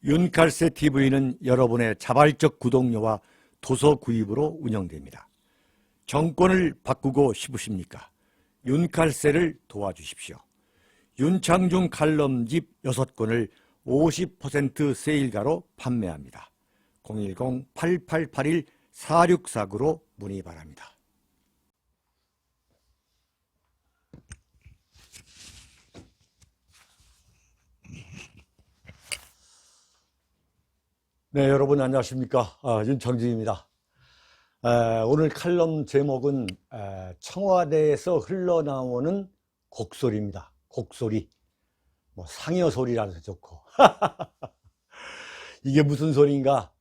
윤칼세 TV는 여러분의 자발적 구독료와 도서 구입으로 운영됩니다. 정권을 바꾸고 싶으십니까? 윤칼세를 도와주십시오. 윤창중 칼럼집 6권을 50% 세일가로 판매합니다. 010-8881-4649로 문의 바랍니다. 네, 여러분 안녕하십니까? 윤창중입니다. 오늘 칼럼 제목은 청와대에서 흘러나오는 곡소리입니다. 곡소리. 뭐 상여 소리라도 좋고. 이게 무슨 소리인가?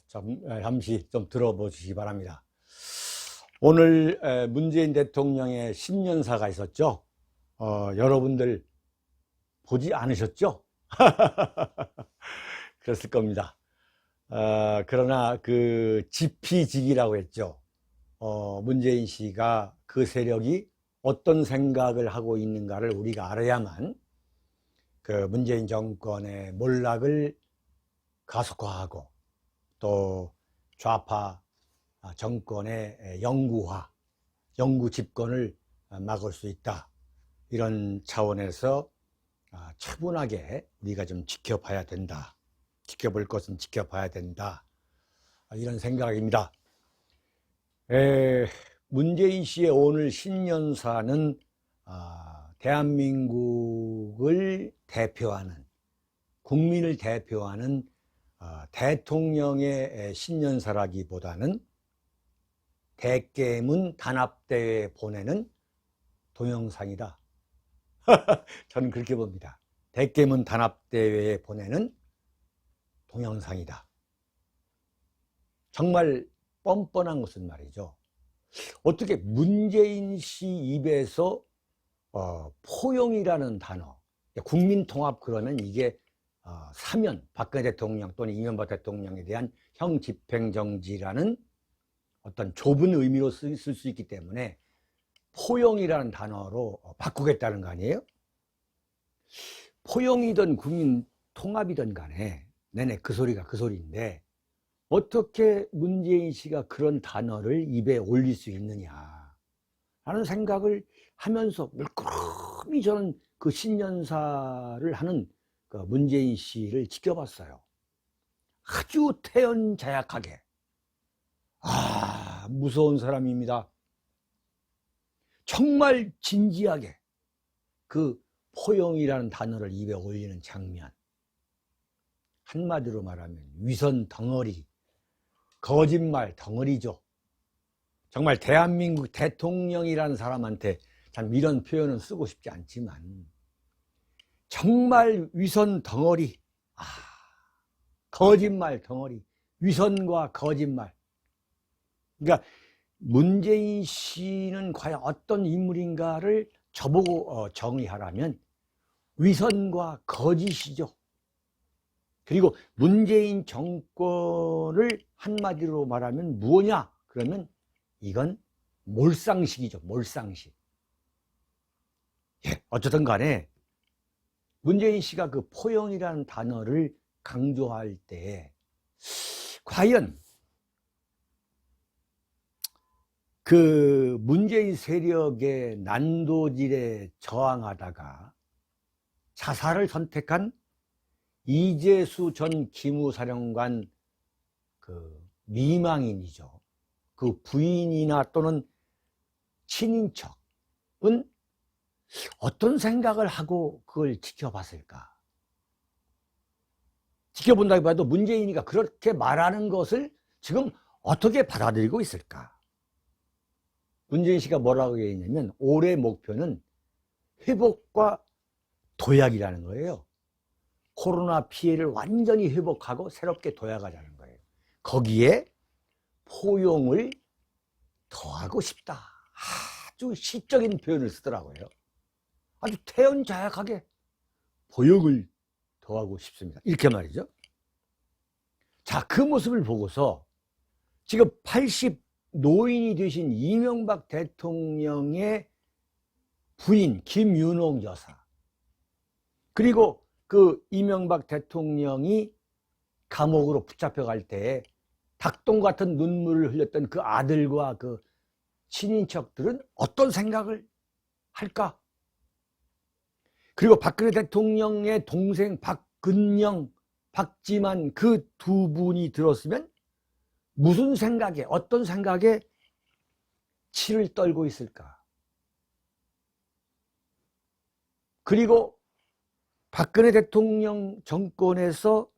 잠시 좀 들어보시기 바랍니다. 오늘 문재인 대통령의 신년사가 있었죠. 여러분들 보지 않으셨죠? 그랬을 겁니다. 그러나 그 지피지기라고 했죠. 문재인 씨가 그 세력이 어떤 생각을 하고 있는가를 우리가 알아야만 그 문재인 정권의 몰락을 가속화하고 또 좌파 정권의 영구화, 영구 집권을 막을 수 있다. 이런 차원에서 차분하게 우리가 좀 지켜봐야 된다. 지켜볼 것은 지켜봐야 된다. 이런 생각입니다. 문재인 씨의 오늘 신년사는 대한민국을 대표하는, 국민을 대표하는 대통령의 신년사라기보다는 대깨문 단합대회에 보내는 동영상이다. 저는 그렇게 봅니다. 대깨문 단합대회에 보내는 동영상이다. 정말 뻔뻔한 것은 말이죠. 어떻게 문재인 씨 입에서 포용이라는 단어, 국민통합 그러면 이게 사면, 박근혜 대통령 또는 이명박 대통령에 대한 형집행정지라는 어떤 좁은 의미로 쓸 수 있기 때문에 포용이라는 단어로 바꾸겠다는 거 아니에요? 포용이든 국민통합이든 간에 네네, 그 소리가 그 소리인데 어떻게 문재인 씨가 그런 단어를 입에 올릴 수 있느냐 라는 생각을 하면서 물끄러미 저는 그 신년사를 하는 그 문재인 씨를 지켜봤어요. 아주 태연자약하게. 무서운 사람입니다. 정말 진지하게 그 포용이라는 단어를 입에 올리는 장면. 한마디로 말하면 위선 덩어리, 거짓말 덩어리죠. 정말 대한민국 대통령이라는 사람한테 참 이런 표현은 쓰고 싶지 않지만 정말 위선 덩어리, 거짓말 덩어리, 위선과 거짓말. 그러니까 문재인 씨는 과연 어떤 인물인가를 저보고 정의하라면 위선과 거짓이죠. 그리고 문재인 정권을 한마디로 말하면 뭐냐? 그러면 이건 몰상식이죠. 몰상식. 어쨌든 간에 문재인 씨가 그 포용이라는 단어를 강조할 때 과연 그 문재인 세력의 난도질에 저항하다가 자살을 선택한 이재수 전 기무사령관 그 미망인이죠. 그 부인이나 또는 친인척은 어떤 생각을 하고 그걸 지켜봤을까? 지켜본다기보다도 문재인이가 그렇게 말하는 것을 지금 어떻게 받아들이고 있을까? 문재인 씨가 뭐라고 얘기했냐면 올해 목표는 회복과 도약이라는 거예요. 코로나 피해를 완전히 회복하고 새롭게 도약하자는 거예요. 거기에 포용을 더하고 싶다. 아주 시적인 표현을 쓰더라고요. 아주 태연자약하게 포용을 더하고 싶습니다. 이렇게 말이죠. 자, 그 모습을 보고서 지금 80 노인이 되신 이명박 대통령의 부인 김윤옥 여사, 그리고 그 이명박 대통령이 감옥으로 붙잡혀갈 때 닭똥 같은 눈물을 흘렸던 그 아들과 그 친인척들은 어떤 생각을 할까? 그리고 박근혜 대통령의 동생 박근영, 박지만 그 두 분이 들었으면 무슨 생각에, 어떤 생각에 치를 떨고 있을까? 그리고 박근혜 대통령 정권에서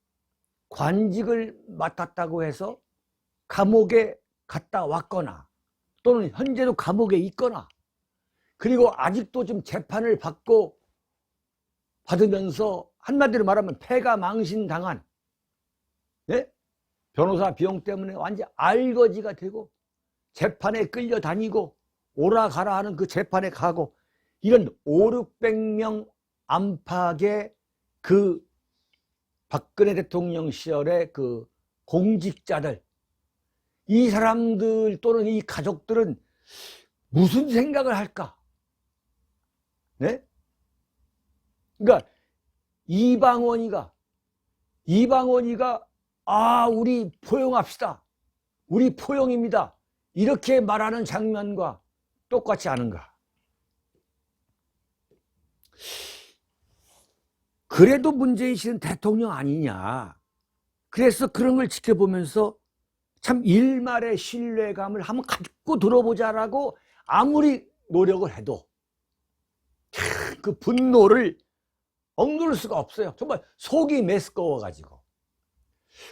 관직을 맡았다고 해서 감옥에 갔다 왔거나 또는 현재도 감옥에 있거나 그리고 아직도 좀 재판을 받으면서 한마디로 말하면 패가 망신당한, 예? 변호사 비용 때문에 완전 알거지가 되고 재판에 끌려다니고 오라가라 하는 그 재판에 가고 이런 500~600명 안팎의 그 박근혜 대통령 시절의 그 공직자들, 이 사람들 또는 이 가족들은 무슨 생각을 할까? 네? 그러니까 이방원이가 우리 포용합시다, 우리 포용입니다, 이렇게 말하는 장면과 똑같지 않은가? 그래도 문재인 씨는 대통령 아니냐. 그래서 그런 걸 지켜보면서 참 일말의 신뢰감을 한번 갖고 들어보자라고 아무리 노력을 해도 그 분노를 억누를 수가 없어요. 정말 속이 메스꺼워가지고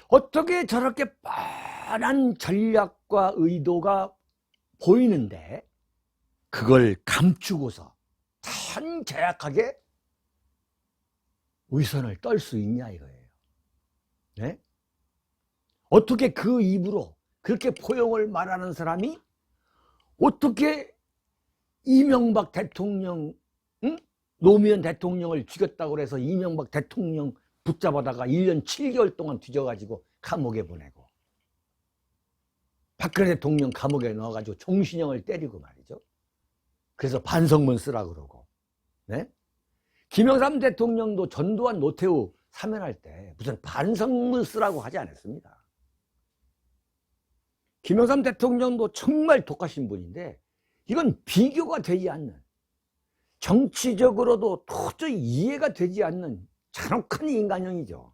어떻게 저렇게 뻔한 전략과 의도가 보이는데 그걸 감추고서 천재약하게 위선을 떨 수 있냐 이거예요. 네? 어떻게 그 입으로 그렇게 포용을 말하는 사람이 어떻게 이명박 대통령, 응? 노무현 대통령을 죽였다고 해서 이명박 대통령 붙잡아다가 1년 7개월 동안 뒤져가지고 감옥에 보내고 박근혜 대통령 감옥에 넣어가지고 종신형을 때리고 말이죠. 그래서 반성문 쓰라 그러고, 네? 김영삼 대통령도 전두환 노태우 사면할 때 무슨 반성문 쓰라고 하지 않았습니다. 김영삼 대통령도 정말 독하신 분인데 이건 비교가 되지 않는, 정치적으로도 도저히 이해가 되지 않는 잔혹한 인간형이죠.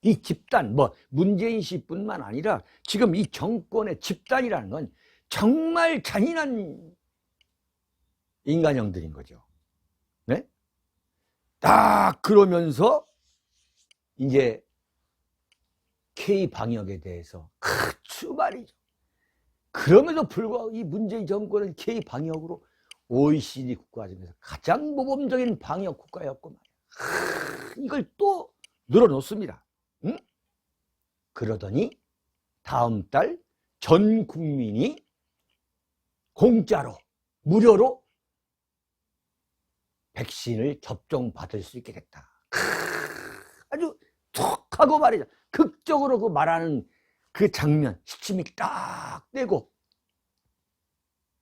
이 집단, 문재인 씨뿐만 아니라 지금 이 정권의 집단이라는 건 정말 잔인한 인간형들인 거죠. 네? 딱 그러면서 이제 K방역에 대해서 그쵸 말이죠. 그럼에도 불구하고 이 문재인 정권은 K방역으로 OECD 국가 중에서 가장 모범적인 방역 국가였고 말이야. 이걸 또 늘어놓습니다. 응? 그러더니 다음 달 전 국민이 공짜로, 무료로 백신을 접종받을 수 있게 됐다. 아주 툭 하고 말이죠. 극적으로 그 말하는 그 장면, 시침이 딱 떼고,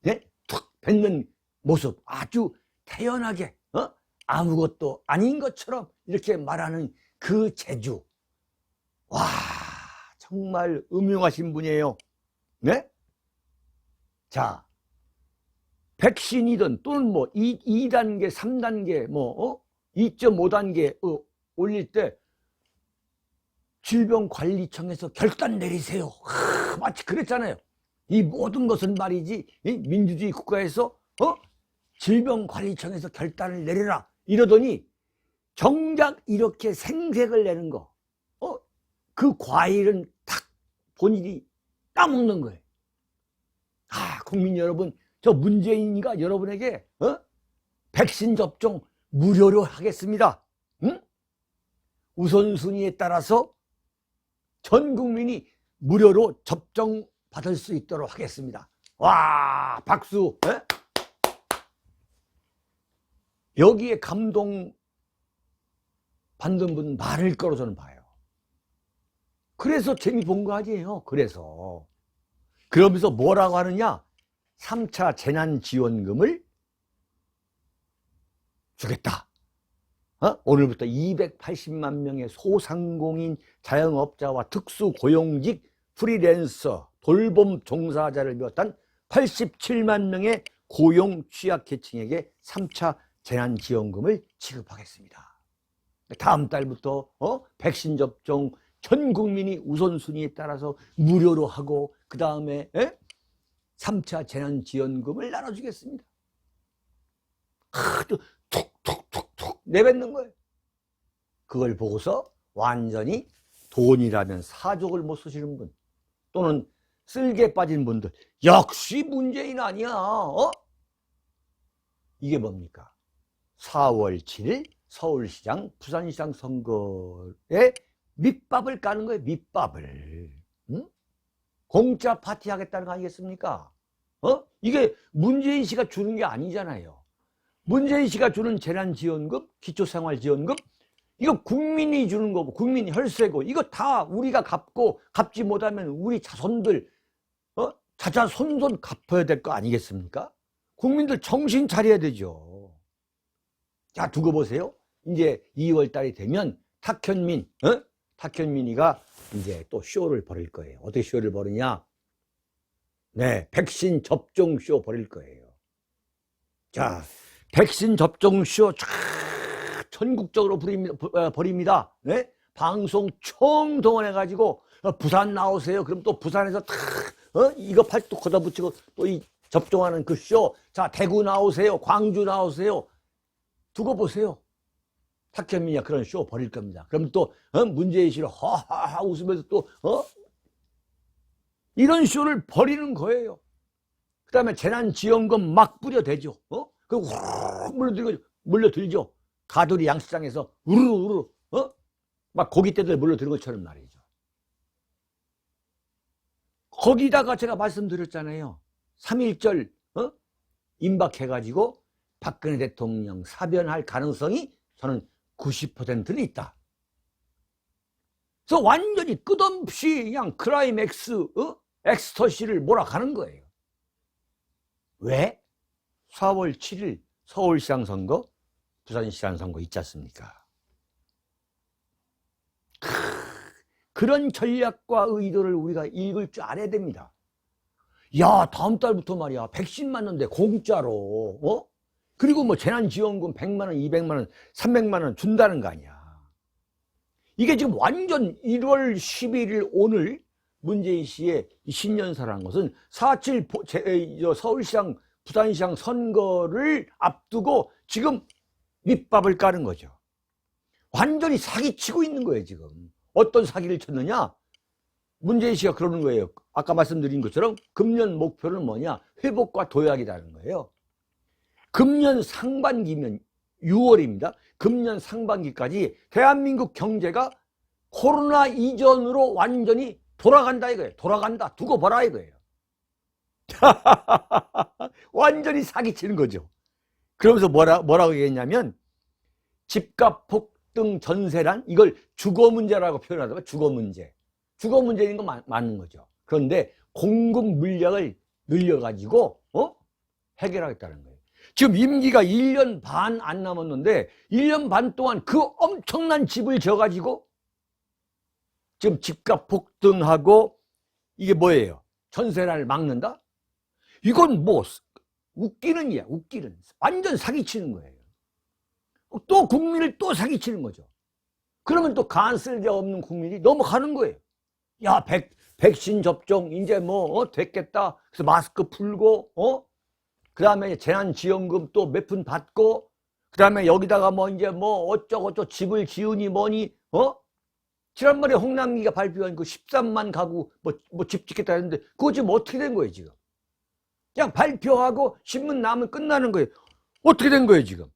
네? 툭 뱉는 모습, 아주 태연하게, 아무것도 아닌 것처럼 이렇게 말하는 그 재주. 와, 정말 음흉하신 분이에요. 네? 자, 백신이든 또는 2단계, 3단계, 2.5단계 올릴 때 질병관리청에서 결단 내리세요. 마치 그랬잖아요. 이 모든 것은 말이지, 이 민주주의 국가에서 질병관리청에서 결단을 내려라 이러더니 정작 이렇게 생색을 내는 거, 그 과일은 탁 본인이 따먹는 거예요. 국민 여러분, 저 문재인이가 여러분에게 백신 접종 무료로 하겠습니다. 응? 우선순위에 따라서 전 국민이 무료로 접종 받을 수 있도록 하겠습니다. 와, 박수. 에? 여기에 감동 받는 분 많을 거로 저는 봐요. 그래서 재미 본 거 아니에요. 그래서 그러면서 뭐라고 하느냐, 3차 재난지원금을 주겠다. 오늘부터 280만 명의 소상공인 자영업자와 특수고용직 프리랜서 돌봄 종사자를 비롯한 87만 명의 고용 취약계층에게 3차 재난지원금을 지급하겠습니다. 다음 달부터 백신 접종 전 국민이 우선순위에 따라서 무료로 하고 그 다음에 3차 재난지원금을 나눠주겠습니다. 툭툭툭툭 내뱉는 거예요. 그걸 보고서 완전히 돈이라면 사족을 못 쓰시는 분 또는 쓸개 빠진 분들 역시 문재인 아니야. 이게 뭡니까? 4월 7일 서울시장 부산시장 선거에 밑밥을 까는 거예요. 밑밥을. 응? 공짜 파티 하겠다는 거 아니겠습니까? 이게 문재인 씨가 주는 게 아니잖아요. 문재인 씨가 주는 재난지원금, 기초생활지원금, 이거 국민이 주는 거고, 국민 혈세고, 이거 다 우리가 갚고, 갚지 못하면 우리 자손들, 자자손손 갚아야 될 거 아니겠습니까? 국민들 정신 차려야 되죠. 자, 두고 보세요. 이제 2월 달이 되면 탁현민이가 이제 또 쇼를 벌일 거예요. 어떻게 쇼를 벌이냐? 네, 백신 접종 쇼 벌일 거예요. 자, 백신 접종 쇼 쫙 전국적으로 벌입니다. 네? 방송 총동원해가지고 부산 나오세요. 그럼 또 부산에서 탁 이거 팔뚝 걷어붙이고 또 이 접종하는 그 쇼. 자, 대구 나오세요. 광주 나오세요. 두고 보세요. 탁현민이가 그런 쇼 벌일 겁니다. 그럼 또 문재인 씨를 하하하 웃으면서 또 이런 쇼를 벌이는 거예요. 그 다음에 재난지원금 막 뿌려대죠. 그리고 훅 물려들죠. 가두리 양식장에서 우르르 막 고깃대들 물려드는 것처럼 말이죠. 거기다가 제가 말씀드렸잖아요. 3.1절 임박해가지고 박근혜 대통령 사변할 가능성이 저는 90%는 있다. 그래서 완전히 끝없이 그냥 클라이맥스 엑스터시를 몰아가는 거예요. 왜? 4월 7일 서울시장 선거, 부산시장 선거 있지 않습니까? 그런 전략과 의도를 우리가 읽을 줄 알아야 됩니다. 야, 다음 달부터 말이야 백신 맞는데 공짜로 그리고 뭐 재난지원금 100만 원, 200만 원, 300만 원 준다는 거 아니야. 이게 지금 완전 1월 11일 오늘 문재인 씨의 신년사라는 것은 4.7 서울시장, 부산시장 선거를 앞두고 지금 밑밥을 까는 거죠. 완전히 사기치고 있는 거예요, 지금. 어떤 사기를 쳤느냐? 문재인 씨가 그러는 거예요. 아까 말씀드린 것처럼 금년 목표는 뭐냐? 회복과 도약이라는 거예요. 금년 상반기면 6월입니다. 금년 상반기까지 대한민국 경제가 코로나 이전으로 완전히 돌아간다 이거예요. 돌아간다. 두고 보라 이거예요. 완전히 사기치는 거죠. 그러면서 뭐라고 얘기했냐면 집값 폭등 전세란 이걸 주거 문제라고 표현하다가 주거 문제. 주거 문제인 거 맞는 거죠. 그런데 공급 물량을 늘려가지고 해결하겠다는 거예요. 지금 임기가 1년 반 안 남았는데 1년 반 동안 그 엄청난 집을 져가지고 지금 집값 폭등하고 이게 뭐예요? 전세난을 막는다? 이건 뭐 웃기는 이야. 웃기는. 완전 사기치는 거예요. 또 국민을 또 사기치는 거죠. 그러면 또 간쓸데 없는 국민이 넘어가는 거예요. 야, 백신 접종 이제 뭐 됐겠다. 그래서 마스크 풀고 그 다음에 재난지원금 또 몇 푼 받고 그 다음에 여기다가 뭐 이제 뭐 어쩌고저쩌고 집을 지으니 뭐니 지난번에 홍남기가 발표한 그 13만 가구 뭐 집 짓겠다 했는데 그거 지금 어떻게 된 거예요 지금? 그냥 발표하고 신문 나면 끝나는 거예요. 어떻게 된 거예요 지금?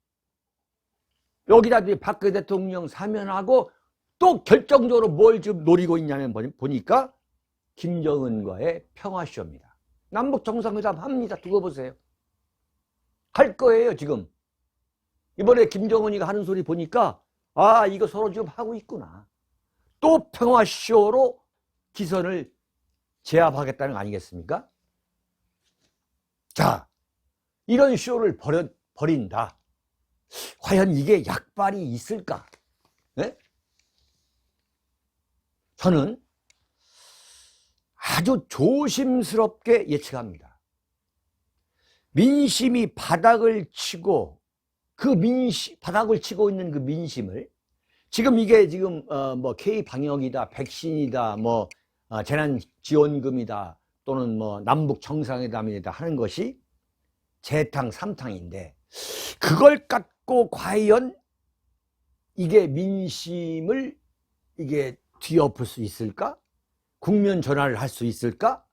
여기다 박근혜 대통령 사면하고 또 결정적으로 뭘 지금 노리고 있냐면 보니까 김정은과의 평화쇼입니다. 남북 정상회담 합니다. 두고 보세요. 할 거예요 지금. 이번에 김정은이가 하는 소리 보니까 아 이거 서로 지금 하고 있구나. 또 평화쇼로 기선을 제압하겠다는 거 아니겠습니까? 자, 이런 쇼를 벌인다. 과연 이게 약발이 있을까? 네? 저는 아주 조심스럽게 예측합니다. 민심이 바닥을 치고 바닥을 치고 있는 그 민심을 지금 이게 지금 뭐 K 방역이다, 백신이다, 뭐 재난지원금이다, 또는 뭐 남북 정상회담이다 하는 것이 재탕 삼탕인데 그걸 갖고 과연 이게 민심을 이게 뒤엎을 수 있을까? 국면 전환을 할 수 있을까?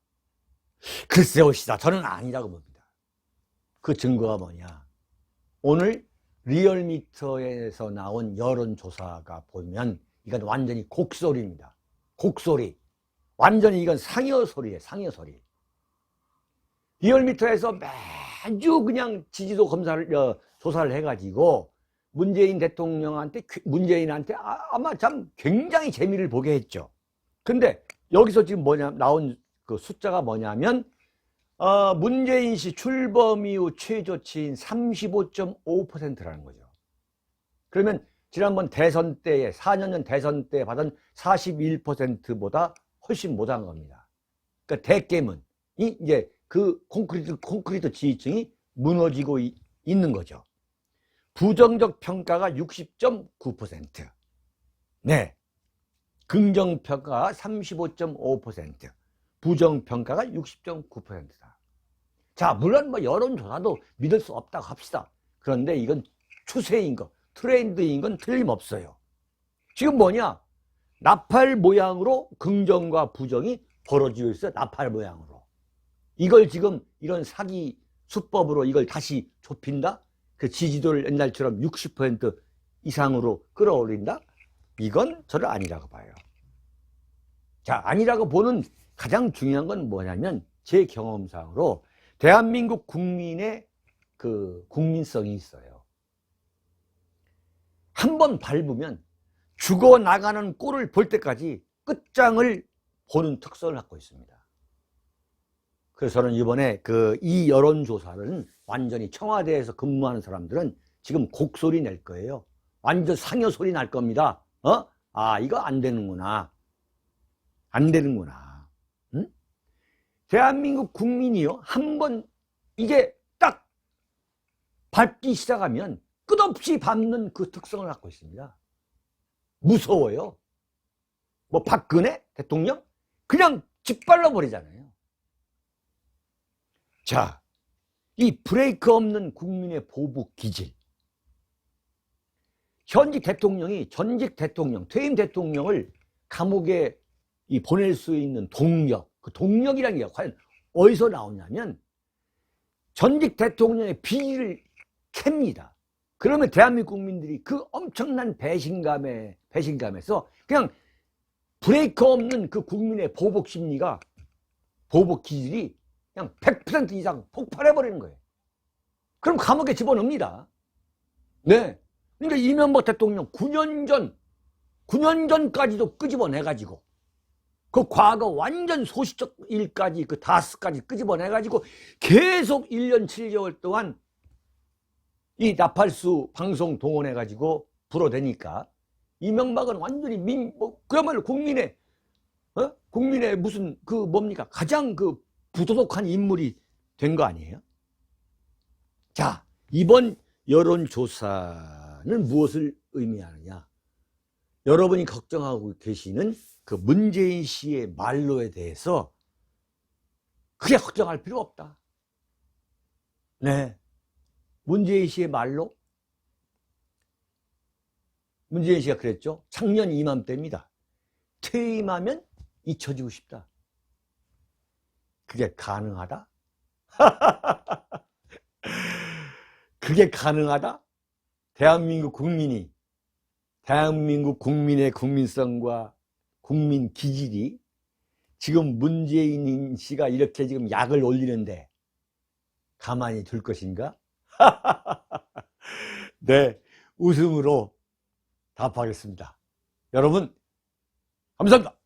글쎄오시다. 저는 아니라고 봅니다. 그 증거가 뭐냐? 오늘 리얼미터에서 나온 여론조사가 보면 이건 완전히 곡소리입니다. 곡소리. 완전히 이건 상여소리예요. 상여소리. 리얼미터에서 매주 그냥 지지도 조사를 해가지고 문재인한테 아마 참 굉장히 재미를 보게 했죠. 근데 여기서 지금 나온 그 숫자가 뭐냐면 문재인 씨 출범 이후 최저치인 35.5%라는 거죠. 그러면 지난번 대선 때에 4년 전 대선 때 받은 41%보다 훨씬 못한 겁니다. 그러니까 대깨문 이제 그 콘크리트 지지층이 무너지고 있는 거죠. 부정적 평가가 60.9%. 네. 긍정 평가가 35.5%. 부정 평가가 60.9%다. 자, 물론 뭐 여론조사도 믿을 수 없다고 합시다. 그런데 이건 추세인 거, 트렌드인 건 틀림없어요. 지금 뭐냐? 나팔 모양으로 긍정과 부정이 벌어지고 있어요. 나팔 모양으로. 이걸 지금 이런 사기 수법으로 이걸 다시 좁힌다? 그 지지도를 옛날처럼 60% 이상으로 끌어올린다? 이건 저는 아니라고 봐요. 자, 아니라고 보는 가장 중요한 건 뭐냐면 제 경험상으로 대한민국 국민의 그 국민성이 있어요. 한번 밟으면 죽어나가는 꼴을 볼 때까지 끝장을 보는 특성을 갖고 있습니다. 그래서 저는 이번에 이 여론조사는 완전히 청와대에서 근무하는 사람들은 지금 곡소리 낼 거예요. 완전 상여소리 날 겁니다. 이거 안 되는구나. 안 되는구나. 응? 대한민국 국민이요. 한번 이게 딱 밟기 시작하면 끝없이 밟는 그 특성을 갖고 있습니다. 무서워요. 뭐 박근혜 대통령? 그냥 짓발라 버리잖아요. 자, 이 브레이크 없는 국민의 보복 기질. 현직 대통령이 전직 대통령, 퇴임 대통령을 감옥에 보낼 수 있는 동력, 그 동력이라는 게 과연 어디서 나오냐면 전직 대통령의 비리를 캡니다. 그러면 대한민국 국민들이 그 엄청난 배신감에서 그냥 브레이크 없는 그 국민의 보복 심리가, 보복 기질이 그냥 100% 이상 폭발해버리는 거예요. 그럼 감옥에 집어넣습니다. 네. 그러니까 이명박 대통령 9년 전까지도 끄집어내가지고 그 과거 완전 소시적 일까지 그 다스까지 끄집어내가지고 계속 1년 7개월 동안 이 나팔수 방송 동원해가지고 불어대니까 이명박은 완전히 그야말로 국민의 무슨 뭡니까? 가장 부도덕한 인물이 된 거 아니에요? 자, 이번 여론조사는 무엇을 의미하느냐? 여러분이 걱정하고 계시는 그 문재인 씨의 말로에 대해서 크게 걱정할 필요 없다. 네. 문재인 씨의 말로? 문재인 씨가 그랬죠. 작년 이맘때입니다. 퇴임하면 잊혀지고 싶다. 그게 가능하다? 그게 가능하다? 대한민국 국민의 국민성과 국민 기질이 지금 문재인 씨가 이렇게 지금 약을 올리는데 가만히 둘 것인가? 네, 웃음으로 답하겠습니다. 여러분, 감사합니다.